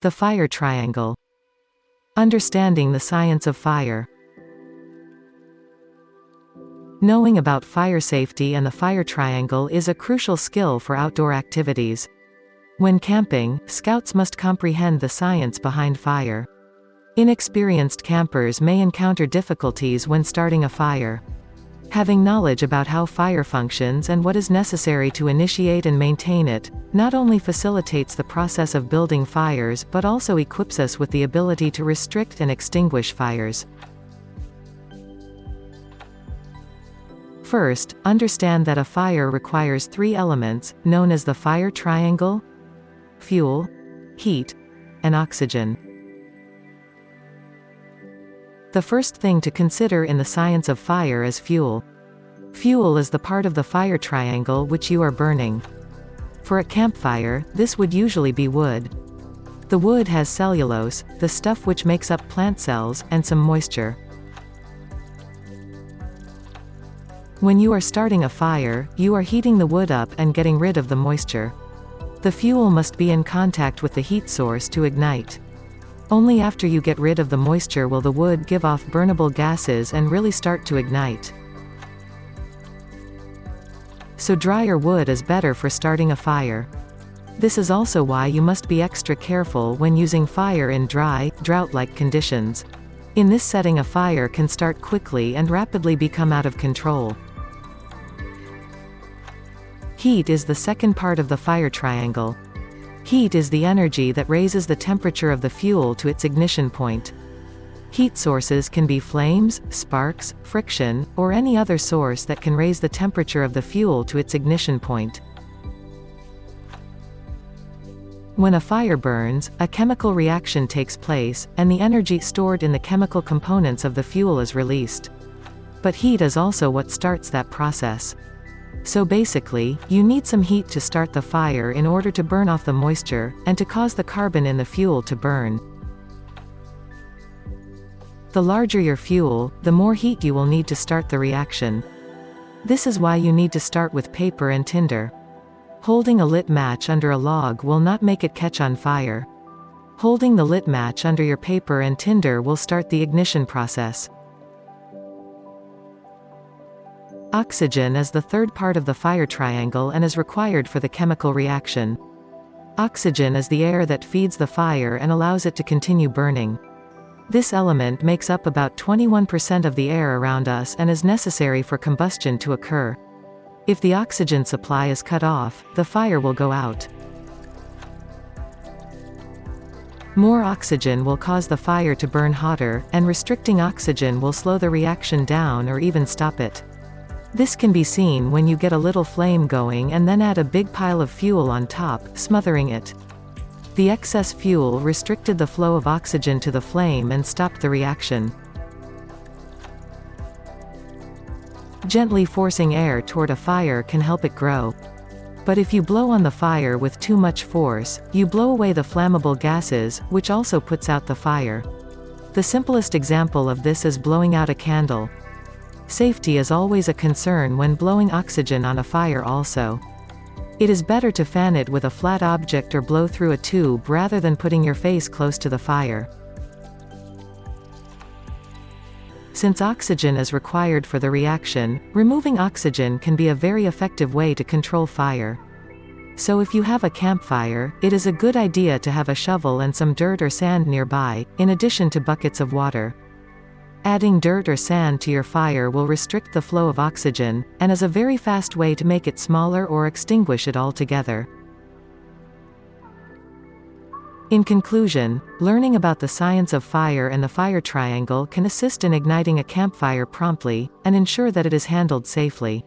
The fire triangle. Understanding the science of fire. Knowing about fire safety and the fire triangle is a crucial skill for outdoor activities. When camping, scouts must comprehend the science behind fire. Inexperienced campers may encounter difficulties when starting a fire. Having knowledge about how fire functions and what is necessary to initiate and maintain it, not only facilitates the process of building fires but also equips us with the ability to restrict and extinguish fires. First, understand that a fire requires three elements, known as the fire triangle: fuel, heat, and oxygen. The first thing to consider in the science of fire is fuel. Fuel is the part of the fire triangle which you are burning. For a campfire, this would usually be wood. The wood has cellulose, the stuff which makes up plant cells, and some moisture. When you are starting a fire, you are heating the wood up and getting rid of the moisture. The fuel must be in contact with the heat source to ignite. Only after you get rid of the moisture will the wood give off burnable gases and really start to ignite. So drier wood is better for starting a fire. This is also why you must be extra careful when using fire in dry, drought-like conditions. In this setting, a fire can start quickly and rapidly become out of control. Heat is the second part of the fire triangle. Heat is the energy that raises the temperature of the fuel to its ignition point. Heat sources can be flames, sparks, friction, or any other source that can raise the temperature of the fuel to its ignition point. When a fire burns, a chemical reaction takes place, and the energy stored in the chemical components of the fuel is released. But heat is also what starts that process. So basically, you need some heat to start the fire in order to burn off the moisture, and to cause the carbon in the fuel to burn. The larger your fuel, the more heat you will need to start the reaction. This is why you need to start with paper and tinder. Holding a lit match under a log will not make it catch on fire. Holding the lit match under your paper and tinder will start the ignition process. Oxygen is the third part of the fire triangle and is required for the chemical reaction. Oxygen is the air that feeds the fire and allows it to continue burning. This element makes up about 21% of the air around us and is necessary for combustion to occur. If the oxygen supply is cut off, the fire will go out. More oxygen will cause the fire to burn hotter, and restricting oxygen will slow the reaction down or even stop it. This can be seen when you get a little flame going and then add a big pile of fuel on top, smothering it. The excess fuel restricted the flow of oxygen to the flame and stopped the reaction. Gently forcing air toward a fire can help it grow. But if you blow on the fire with too much force, you blow away the flammable gases, which also puts out the fire. The simplest example of this is blowing out a candle. Safety is always a concern when blowing oxygen on a fire also. It is better to fan it with a flat object or blow through a tube rather than putting your face close to the fire. Since oxygen is required for the reaction, removing oxygen can be a very effective way to control fire. So if you have a campfire, it is a good idea to have a shovel and some dirt or sand nearby, in addition to buckets of water. Adding dirt or sand to your fire will restrict the flow of oxygen, and is a very fast way to make it smaller or extinguish it altogether. In conclusion, learning about the science of fire and the fire triangle can assist in igniting a campfire promptly, and ensure that it is handled safely.